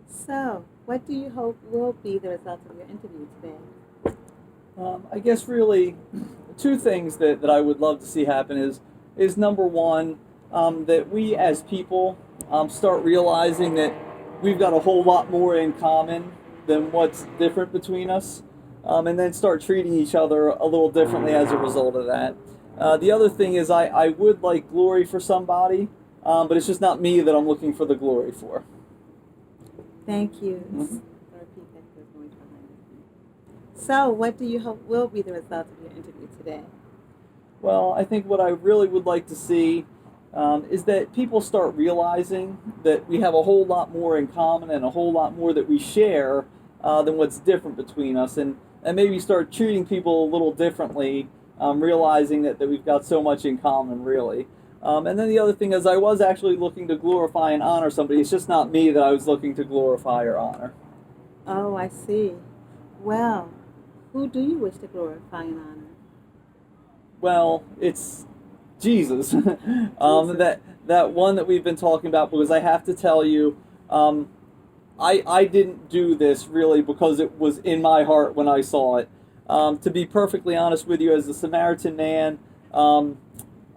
So, what do you hope will be the result of your interview today? I guess really two things that I would love to see happen is number one, that we as people start realizing that we've got a whole lot more in common than what's different between us, and then start treating each other a little differently as a result of that. The other thing is I would like glory for somebody, but it's just not me that I'm looking for the glory for. Thank you. Mhm. I'll repeat that because noise behind me. So, what do you hope will be the result of your interview today? Well, I think what I really would like to see is that people start realizing that we have a whole lot more in common and a whole lot more that we share than what's different between us, and maybe start treating people a little differently, realizing that we've got so much in common, really. And then the other thing is, I was actually looking to glorify and honor somebody. It's just not me that I was looking to glorify or honor. Oh, I see. Well, who do you wish to glorify and honor? Well, it's Jesus. Jesus. That one that we've been talking about, because I have to tell you, um, I didn't do this really because it was in my heart when I saw it. To be perfectly honest with you, as a Samaritan man, um,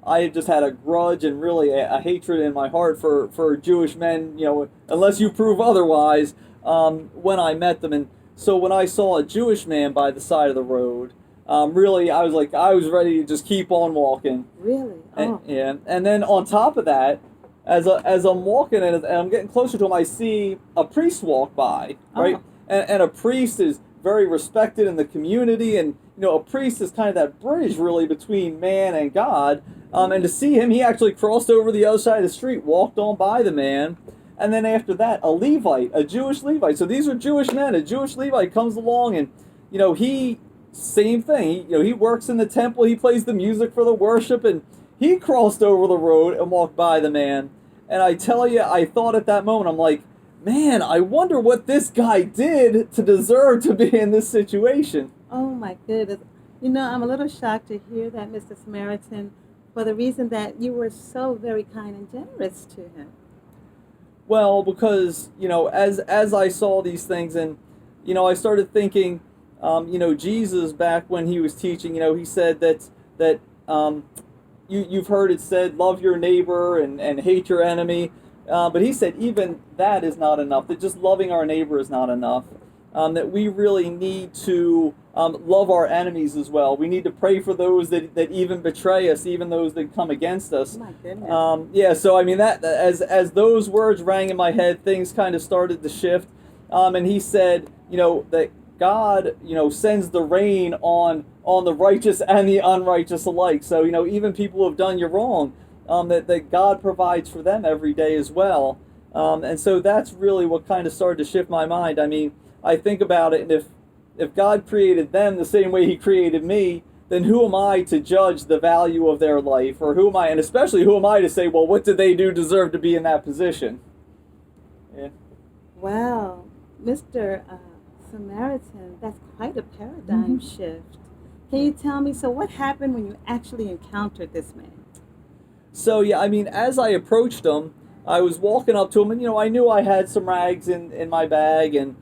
I just had a grudge and really a hatred in my heart for Jewish men, unless you prove otherwise, when I met them. And so when I saw a Jewish man by the side of the road, really, I was ready to just keep on walking. Really? And, Oh, yeah, and then on top of that, as I'm walking and I'm getting closer to him, I see a priest walk by, right? oh, And a priest is very respected in the community, and a priest is kind of that bridge really between man and God. And to see him, he actually crossed over the other side of the street, walked on by the man, and then after that, a Levite, a Jewish Levite. So these are Jewish men. A Jewish Levite comes along, and he same thing. He works in the temple. He plays the music for the worship, and he crossed over the road and walked by the man. And I tell you, I thought at that moment, I'm like, man, I wonder what this guy did to deserve to be in this situation. oh my goodness. I'm a little shocked to hear that, Mr. Samaritan, for the reason that you were so very kind and generous to him. Well, because as I saw these things, and I started thinking, Jesus back when he was teaching, he said that you've heard it said, love your neighbor and hate your enemy. But he said even that is not enough, that just loving our neighbor is not enough. That we really need to love our enemies as well. We need to pray for those that even betray us, even those that come against Oh us. my goodness. Yeah, so I mean, that as those words rang in my head, things kind of started to shift. And he said, that God, sends the rain on the righteous and the unrighteous alike. So even people who have done you wrong, that God provides for them every day as well. And so that's really what kind of started to shift my mind. I mean, I think about it, and if God created them the same way He created me, then who am I to judge the value of their life, or who am I, and especially who am I to say, well, what did they do deserve to be in that position? Yeah. Well, Mr. Samaritan, that's quite a paradigm shift. Can you tell me, so what happened when you actually encountered this man? So yeah, I mean, as I approached him, I was walking up to him, and I knew I had some rags in my bag, and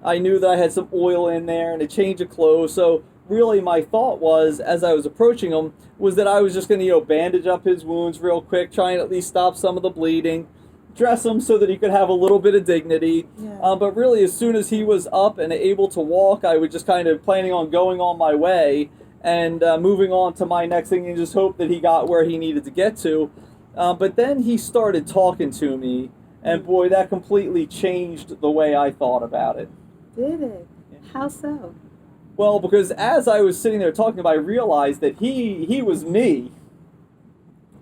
I knew that I had some oil in there and a change of clothes. So really, my thought was, as I was approaching him, was that I was just going to bandage up his wounds real quick, try and at least stop some of the bleeding, dress him so that he could have a little bit of dignity. Yeah. But really, as soon as he was up and able to walk, I was just kind of planning on going on my way and moving on to my next thing, and just hope that he got where he needed to get to. But then he started talking to me, and boy, that completely changed the way I thought about it. Did it? How so? Well, because as I was sitting there talking about, I realized that he was me.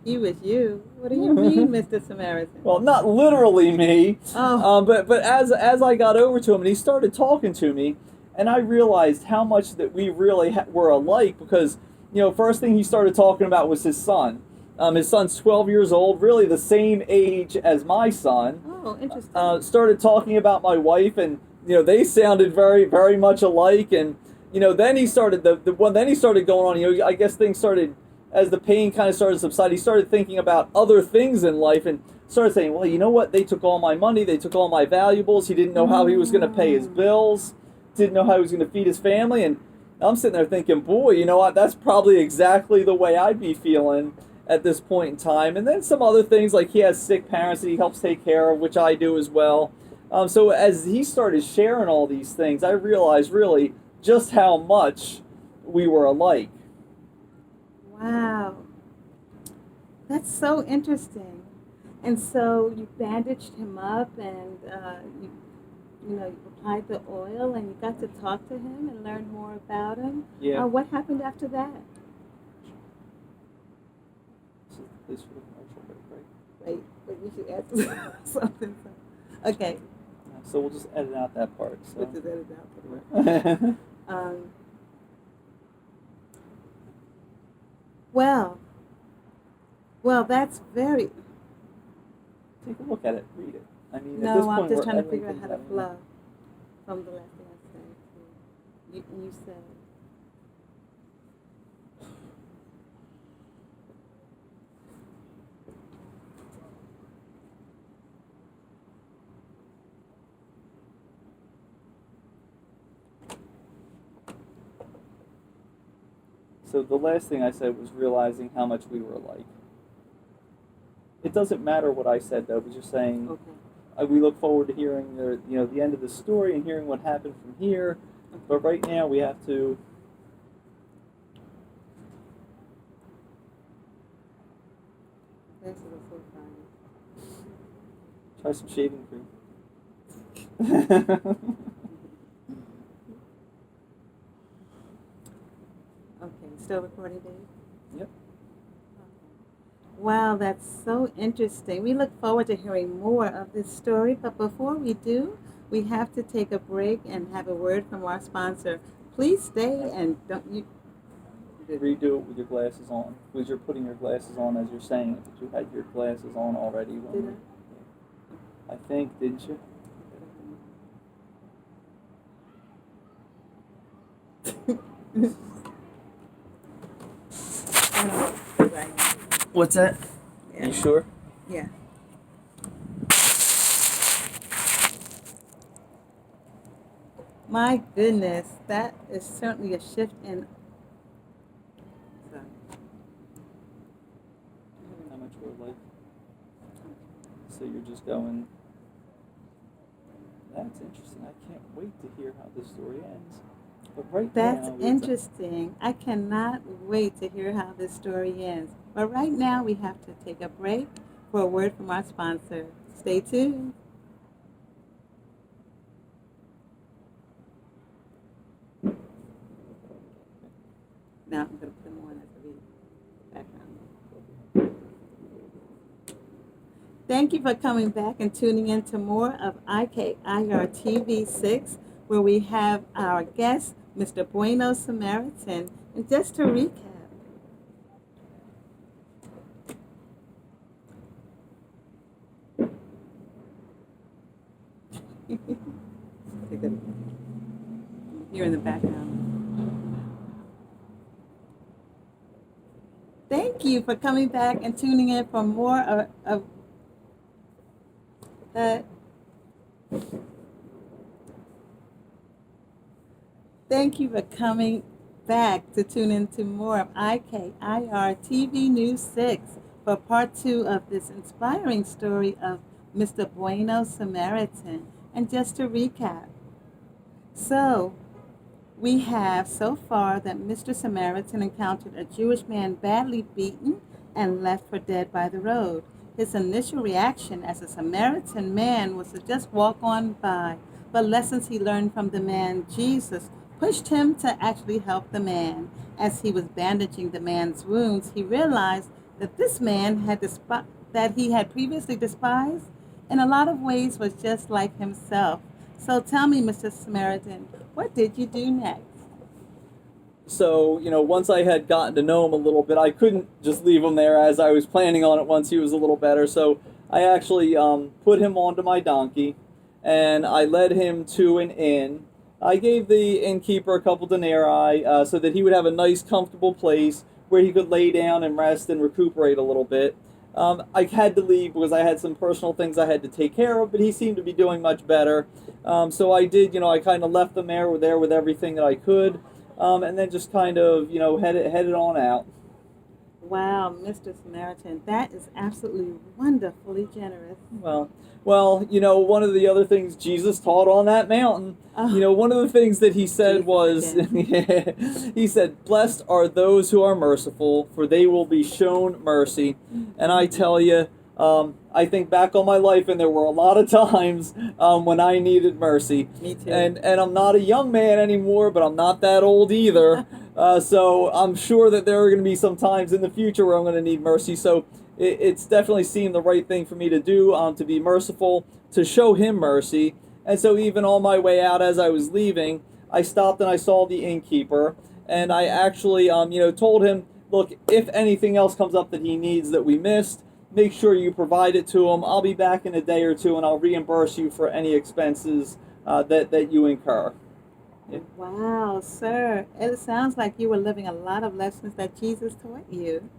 He was you. What do you mean, Mr. Samaritan? Well, not literally me, Oh, but as I got over to him and he started talking to me, and I realized how much that we really were alike, because first thing he started talking about was his son. His son's 12 years old, really the same age as my son. oh, interesting. Started talking about my wife, and they sounded very very much alike. And then he started then he started going on. I guess things started, as the pain kind of started to subside. He started thinking about other things in life, and started saying, well, you know what? They took all my money. They took all my valuables. He didn't know how he was going to pay his bills. Didn't know how he was going to feed his family. And I'm sitting there thinking, boy, you know what? That's probably exactly the way I'd be feeling at this point in time. And then some other things, like he has sick parents that he helps take care of, which I do as well. So as he started sharing all these things, I realized really just how much we were alike. Wow. That's so interesting. And so you bandaged him up, and you applied the oil, and you got to talk to him and learn more about him. Yeah. What happened after that? This is the place for the commercial break, right? Wait, you should add something. Okay. So we'll just edit out that part. So. We'll just edit out for well, that's very. Take a look at it. Read it. I mean, No, at this I'm point, just we're trying to editing figure out things how to out. flow from the last thing I said. You said. So the last thing I said was realizing how much we were alike. It doesn't matter what I said though, but just saying Okay. we look forward to hearing the end of the story and hearing what happened from here. But right now we have to. This is so funny. Try some shaving cream. Okay, still recording, Dave? Yep. Wow, that's so interesting. We look forward to hearing more of this story, but before we do, we have to take a break and have a word from our sponsor. Please stay and don't you Redo it with your glasses on, because you're putting your glasses on as you're saying it, but you had your glasses on already. did I think, didn't you? What's that? Yeah. You sure? Yeah. My goodness, that is certainly a shift in. Sorry. How much we're like. So you're just going. That's interesting. I can't wait to hear how this story ends. But right That's now, interesting. I cannot wait to hear how this story ends. But right now, we have to take a break for a word from our sponsor. Stay tuned. Now I'm going to put them on as a background. Thank you for coming back and tuning in to more of IKIR TV 6, where we have our guest, Mr. Bueno Samaritan. And just to recap, here in the background. Thank you for coming back and tuning in for more of Thank you for coming back to tune into more of IKIR TV News 6 for part 2 of this inspiring story of Mr. Bueno Samaritan. And just to recap, so we have so far that Mr. Samaritan encountered a Jewish man badly beaten and left for dead by the road. His initial reaction as a Samaritan man was to just walk on by, but lessons he learned from the man Jesus pushed him to actually help the man. As he was bandaging the man's wounds, he realized that this man that he had previously despised in a lot of ways was just like himself. So tell me, Mr. Samaritan, what did you do next? So, once I had gotten to know him a little bit, I couldn't just leave him there as I was planning on it once he was a little better. So I actually put him onto my donkey, and I led him to an inn. I gave the innkeeper a couple denarii so that he would have a nice, comfortable place where he could lay down and rest and recuperate a little bit. I had to leave because I had some personal things I had to take care of, but he seemed to be doing much better. So I did, I kind of left them there with everything that I could, and then just kind of, headed on out. Wow, Mr. Samaritan, that is absolutely wonderfully generous. One of the other things Jesus taught on that mountain, Oh, one of the things that he said Jesus was, again. he said, "Blessed are those who are merciful, for they will be shown mercy." And I tell you, I think back on my life, and there were a lot of times when I needed mercy. Me too. And I'm not a young man anymore, but I'm not that old either. So I'm sure that there are going to be some times in the future where I'm going to need mercy. So it's definitely seemed the right thing for me to do, to be merciful, to show him mercy. And so even on my way out as I was leaving, I stopped and I saw the innkeeper, and I actually, told him, look, if anything else comes up that he needs that we missed, make sure you provide it to him. I'll be back in a day or two, and I'll reimburse you for any expenses that you incur. Yeah. Wow, sir. It sounds like you were living a lot of lessons that Jesus taught you.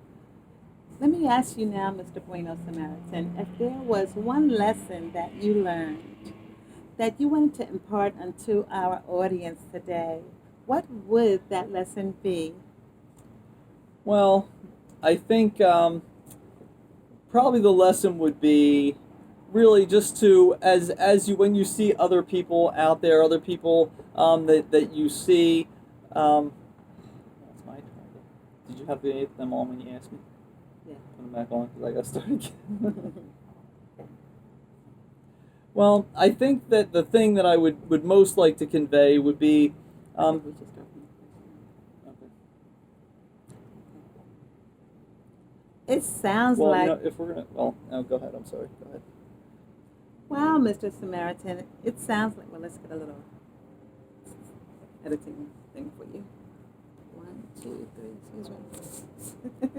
Let me ask you now, Mr. Bueno Samaritan, if there was one lesson that you learned that you wanted to impart unto our audience today, what would that lesson be? Well, I think probably the lesson would be really just to as you when you see other people out there, other people that you see. That's my turn. Did you have them on when you asked me? Yeah. Put them back on because I got started again. Well, I think that the thing that I would most like to convey would be. We just opened the question. Okay. It sounds Well, like, if we're gonna, well, no, go ahead. I'm sorry. Go ahead. wow, Mr. Samaritan, it sounds like, well, let's get a little editing thing for you. 1, 2, 3, excuse me. I have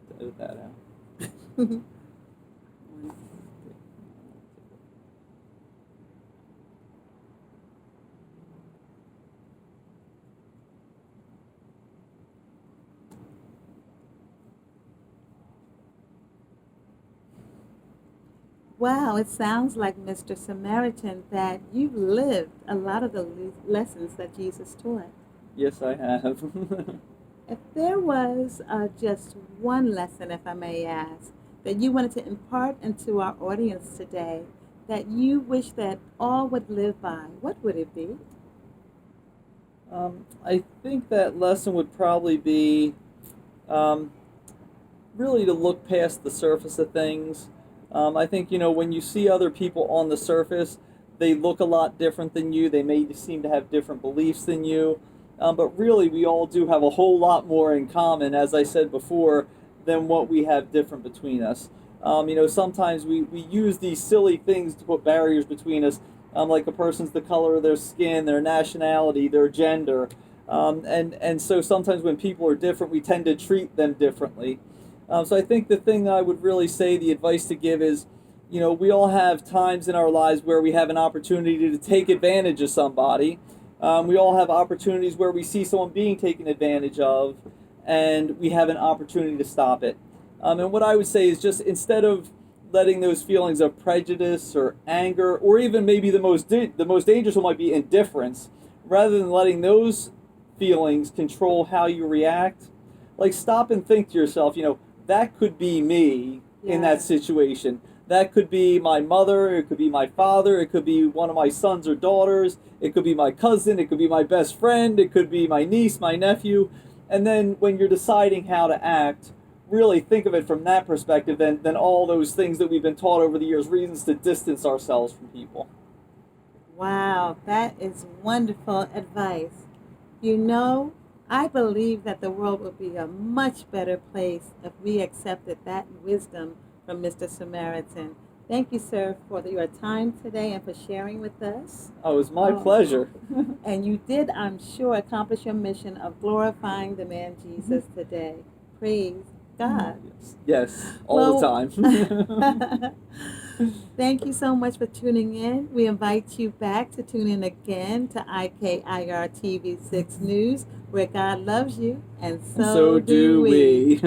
to edit that out. 1, Wow, it sounds like, Mr. Samaritan, that you've lived a lot of the lessons that Jesus taught. Yes, I have. If there was just one lesson, if I may ask, that you wanted to impart into our audience today, that you wish that all would live by, what would it be? I think that lesson would probably be um, really to look past the surface of things. I think, when you see other people on the surface, they look a lot different than you. They may seem to have different beliefs than you. But really, we all do have a whole lot more in common, as I said before, than what we have different between us. Sometimes we use these silly things to put barriers between us, like a person's the color of their skin, their nationality, their gender. And so sometimes when people are different, we tend to treat them differently. So I think the thing that I would really say, the advice to give is, we all have times in our lives where we have an opportunity to take advantage of somebody. We all have opportunities where we see someone being taken advantage of, and we have an opportunity to stop it. And what I would say is just instead of letting those feelings of prejudice or anger, or even maybe the most dangerous one might be indifference, rather than letting those feelings control how you react, like stop and think to yourself, that could be me in that situation. That could be my mother, it could be my father, it could be one of my sons or daughters, it could be my cousin, it could be my best friend, it could be my niece, my nephew. And then when you're deciding how to act, really think of it from that perspective than all those things that we've been taught over the years, reasons to distance ourselves from people. Wow, that is wonderful advice. I believe that the world would be a much better place if we accepted that wisdom from Mr. Samaritan. Thank you, sir, for your time today and for sharing with us. Oh, it was my pleasure. And you did, I'm sure, accomplish your mission of glorifying the man Jesus today. Praise God. Yes, all the time. Thank you so much for tuning in. We invite you back to tune in again to IKIR TV 6 News, where God loves you, and so do we.